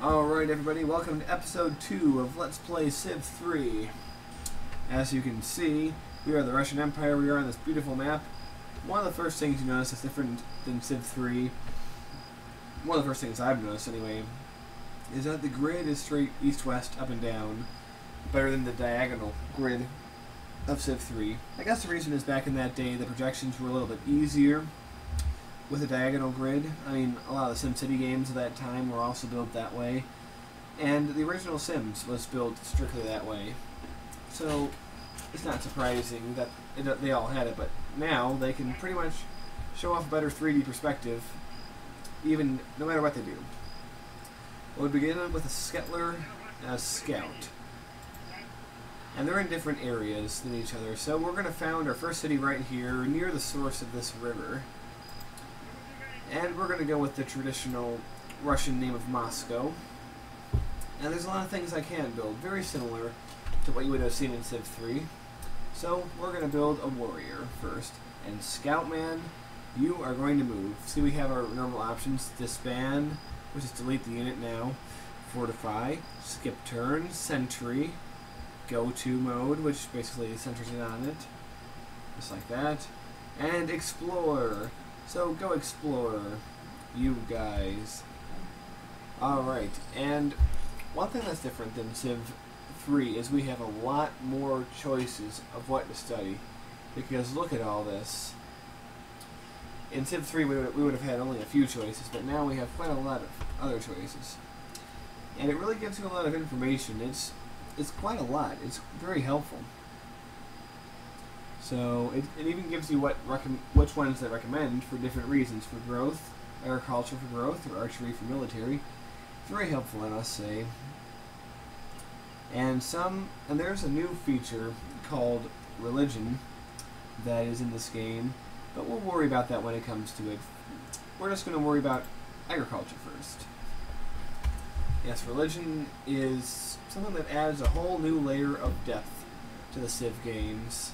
Alright everybody, welcome to episode 2 of Let's Play Civ 3. As you can see, we are the Russian Empire, we are on this beautiful map. One of the first things you notice that's different than Civ 3, one of the first things I've noticed anyway, is that the grid is straight east-west, up and down, better than the diagonal grid of Civ 3. I guess the reason is back in that day the projections were a little bit easier with a diagonal grid. I mean, a lot of the SimCity games of that time were also built that way, and the original Sims was built strictly that way. So it's not surprising that they all had it, but now they can pretty much show off a better 3D perspective, even no matter what they do. We'll begin with a Skettler and a Scout, and they're in different areas than each other. So we're going to found our first city right here near the source of this river. And we're going to go with the traditional Russian name of Moscow. And there's a lot of things I can build, very similar to what you would have seen in Civ 3. So we're going to build a warrior first. And Scoutman, you are going to move. See, we have our normal options. Disband, which is delete the unit now. Fortify, skip turn, sentry, go-to mode, which basically centers it on it. Just like that. And explore. So go explore, you guys. Alright, and one thing that's different than Civ 3 is we have a lot more choices of what to study. Because look at all this. In Civ 3 we would have had only a few choices, but now we have quite a lot of other choices. And it really gives you a lot of information. It's quite a lot. It's very helpful. So it even gives you which ones they recommend for different reasons, for growth, agriculture for growth, or archery for military. Very helpful, I must say. And there's a new feature called religion that is in this game, but we'll worry about that when it comes to it. We're just going to worry about agriculture first. Yes, religion is something that adds a whole new layer of depth to the Civ games.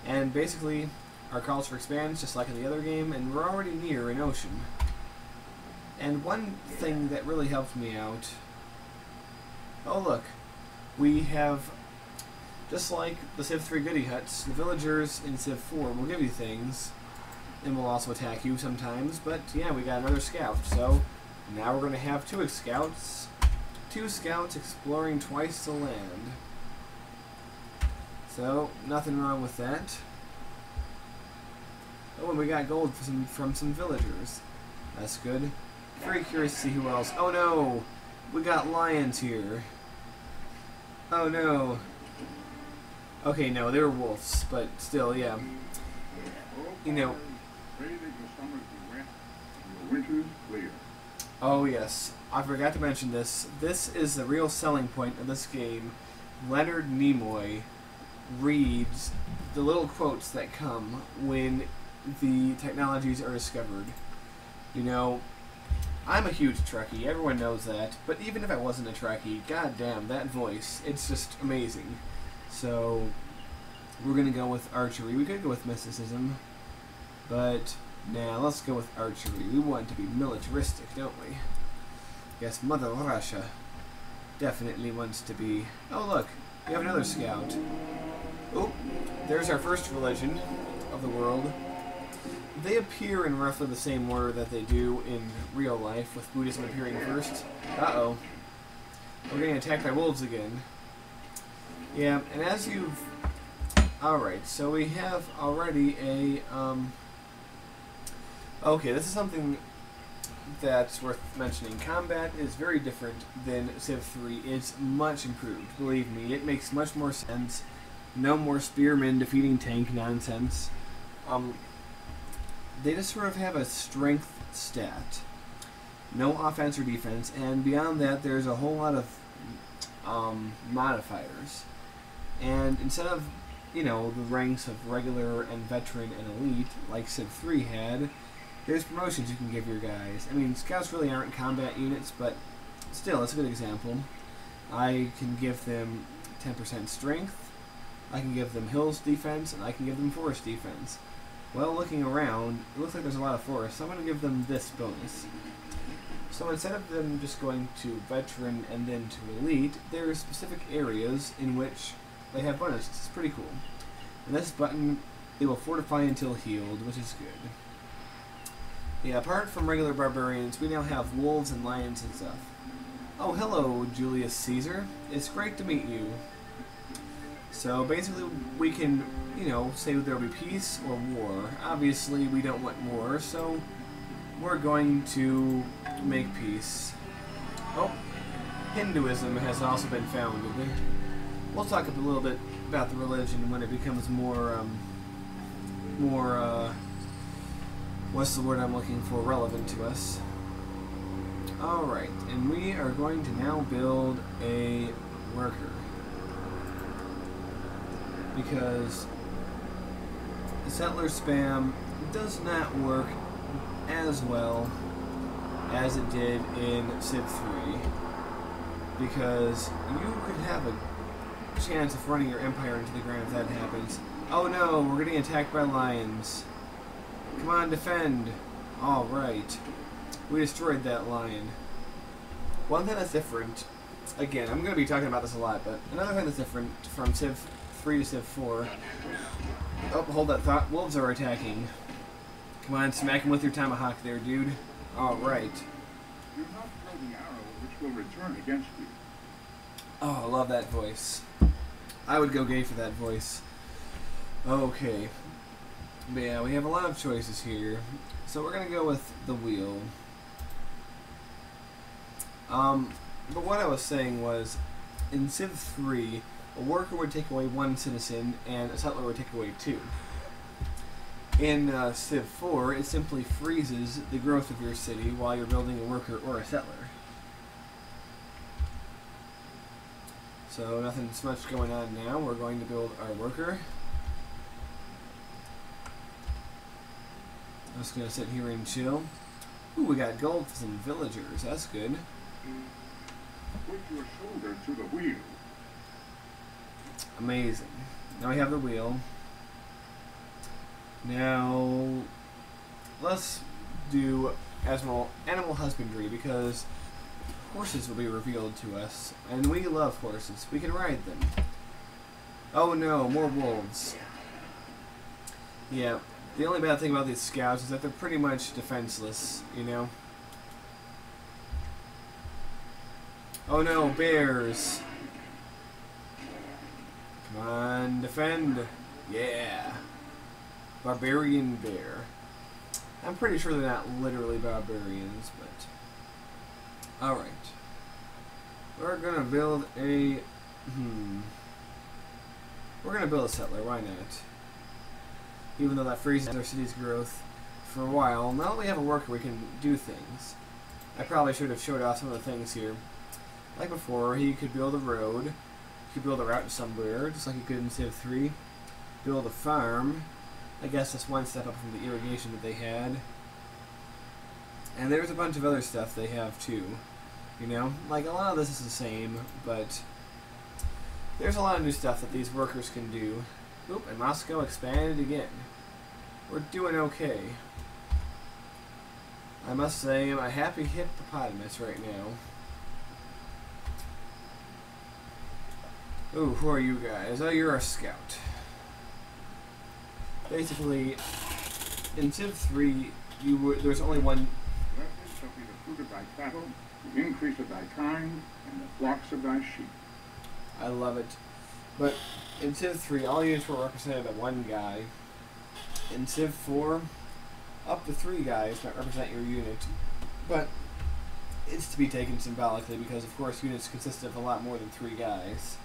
And basically, our culture expands just like in the other game, and we're already near an ocean. And one thing that really helped me out... Oh look, we have, just like the Civ 3 goody huts, the villagers in Civ 4 will give you things, and will also attack you sometimes, but yeah, we got another scout, so now we're going to have two scouts exploring twice the land. So, nothing wrong with that. Oh, and we got gold from some villagers. That's good. Very curious to see who else. Oh no! We got lions here. Oh no. Okay, no, they were wolves, but still, yeah. You know. Oh yes, I forgot to mention this. This is the real selling point of this game. Leonard Nimoy reads the little quotes that come when the technologies are discovered. You know, I'm a huge Trekkie, everyone knows that, but even if I wasn't a Trekkie, goddamn, that voice, it's just amazing. So, we're gonna go with archery. We could go with mysticism, but nah, let's go with archery. We want to be militaristic, don't we? Yes, Mother Russia definitely wants to be... Oh look, we have another scout. Oh, there's our first religion of the world. They appear in roughly the same order that they do in real life, with Buddhism appearing first. Uh-oh. We're getting attacked by wolves again. Yeah, and as you've... Alright, so we have already a... Okay, this is something that's worth mentioning. Combat is very different than Civ 3. It's much improved, believe me. It makes much more sense. No more spearmen defeating tank nonsense. They just sort of have a strength stat. No offense or defense, and beyond that there's a whole lot of modifiers. And instead of, you know, the ranks of regular and veteran and elite, like Civ 3 had, there's promotions you can give your guys. I mean, scouts really aren't combat units, but still, it's a good example. I can give them 10% strength, I can give them hills defense, and I can give them forest defense. Well, looking around, it looks like there's a lot of forest, so I'm going to give them this bonus. So instead of them just going to veteran and then to elite, there are specific areas in which they have bonuses. It's pretty cool. And this button, they will fortify until healed, which is good. Yeah, apart from regular barbarians, we now have wolves and lions and stuff. Oh, hello, Julius Caesar. It's great to meet you. So basically, we can, you know, say there will be peace or war. Obviously, we don't want war, so we're going to make peace. Oh, Hinduism has also been founded. We'll talk a little bit about the religion when it becomes more, what's the word I'm looking for, relevant to us. Alright, and we are going to now build a worker. Because the settler spam does not work as well as it did in Civ 3. Because you could have a chance of running your empire into the ground if that happens. Oh no, we're getting attacked by lions. Come on, defend. Alright. We destroyed that lion. One thing that's different, again, I'm going to be talking about this a lot, but another thing that's different from Civ 3 to Civ 4. Oh, hold that thought. Wolves are attacking. Come on, smack him with your tomahawk there, dude. Alright. Do not throw the arrow which will return against you. Oh, I love that voice. I would go gay for that voice. Okay. But yeah, we have a lot of choices here. So we're going to go with the wheel. But what I was saying was, in Civ 3, a worker would take away 1 citizen, and a settler would take away 2. In Civ 4, it simply freezes the growth of your city while you're building a worker or a settler. So nothing's much going on now. We're going to build our worker. I'm just going to sit here and chill. Ooh, we got gold for some villagers. That's good. Put your shoulder to the wheel. Amazing. Now we have the wheel. Now, let's do animal husbandry, because horses will be revealed to us, and we love horses. We can ride them. Oh no, more wolves. Yeah, the only bad thing about these scouts is that they're pretty much defenseless, you know? Oh no, bears. Come on, defend. Yeah. Barbarian bear. I'm pretty sure they're not literally barbarians, but... Alright. We're gonna build a... We're gonna build a settler, why not? Even though that freezes our city's growth for a while. Now that we have a worker, we can do things. I probably should have showed off some of the things here. Like before, he could build a road. He could build a route to somewhere, just like he could in Civ 3. Build a farm. I guess that's one step up from the irrigation that they had. And there's a bunch of other stuff they have too. You know? Like, a lot of this is the same, but there's a lot of new stuff that these workers can do. Oop, and Moscow expanded again. We're doing okay. I must say, I'm a happy hippopotamus right now. Ooh, who are you guys? Oh, you're a scout. Basically, in Civ 3, there's only one... Blessed shall be the fruit of thy cattle, the increase of thy kind, and the flocks of thy sheep. I love it. But in Civ 3, all units were represented by one guy. In Civ 4, up to 3 guys might represent your unit. But it's to be taken symbolically because, of course, units consist of a lot more than 3 guys.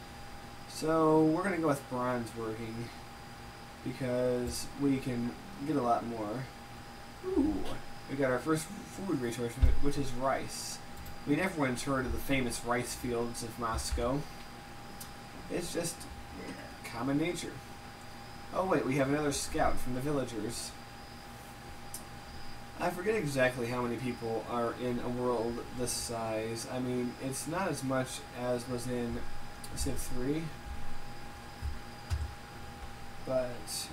So we're going to go with bronze working because we can get a lot more. Ooh, we got our first food resource, which is rice. I mean, everyone's heard of the famous rice fields of Moscow. It's just common nature. Oh wait, we have another scout from the villagers. I forget exactly how many people are in a world this size. I mean, it's not as much as was in Civ 3. But,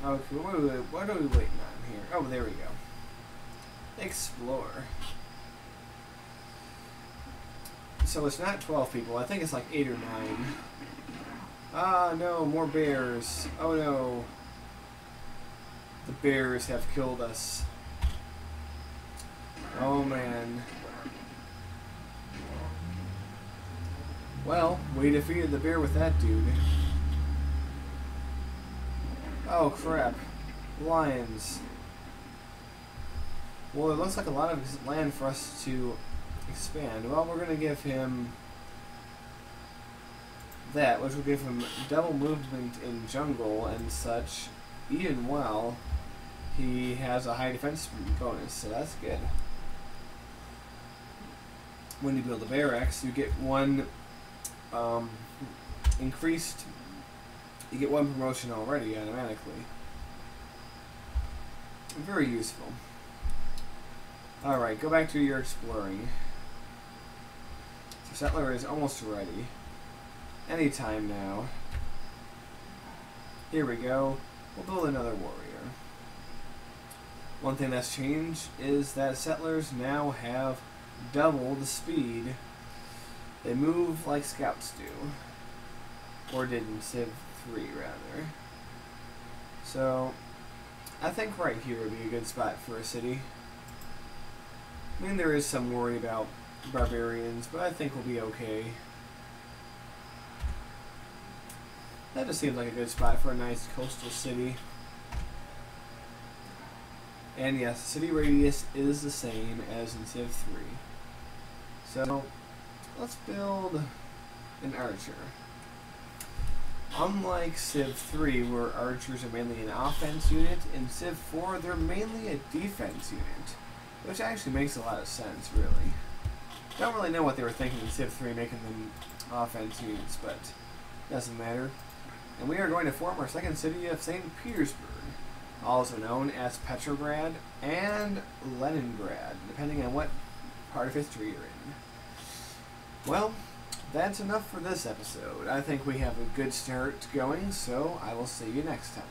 okay, what are we waiting on here? Oh, there we go. Explore. So it's not 12 people. I think it's like 8 or 9. Ah, no, more bears. Oh no. The bears have killed us. Oh man. Well, we defeated the bear with that dude. Oh crap. Lions. Well, it looks like a lot of land for us to expand. Well, we're going to give him that, which will give him double movement in jungle and such, even while he has a high defense bonus, so that's good. When you build a barracks, you get one increased, you get one promotion already automatically. Very useful. Alright, go back to your exploring. So settler is almost ready. Anytime now. Here we go. We'll build another warrior. One thing that's changed is that settlers now have double the speed. They move like scouts do. Or did in Civ 3, rather. So, I think right here would be a good spot for a city. I mean, there is some worry about barbarians, but I think we'll be okay. That just seems like a good spot for a nice coastal city. And yes, the city radius is the same as in Civ 3. So, let's build an archer. Unlike Civ 3, where archers are mainly an offense unit, in Civ 4 they're mainly a defense unit. Which actually makes a lot of sense, really. Don't really know what they were thinking in Civ 3 making them offense units, but doesn't matter. And we are going to form our second city of St. Petersburg, also known as Petrograd and Leningrad, depending on what part of history you're in. Well, that's enough for this episode. I think we have a good start going, so I will see you next time.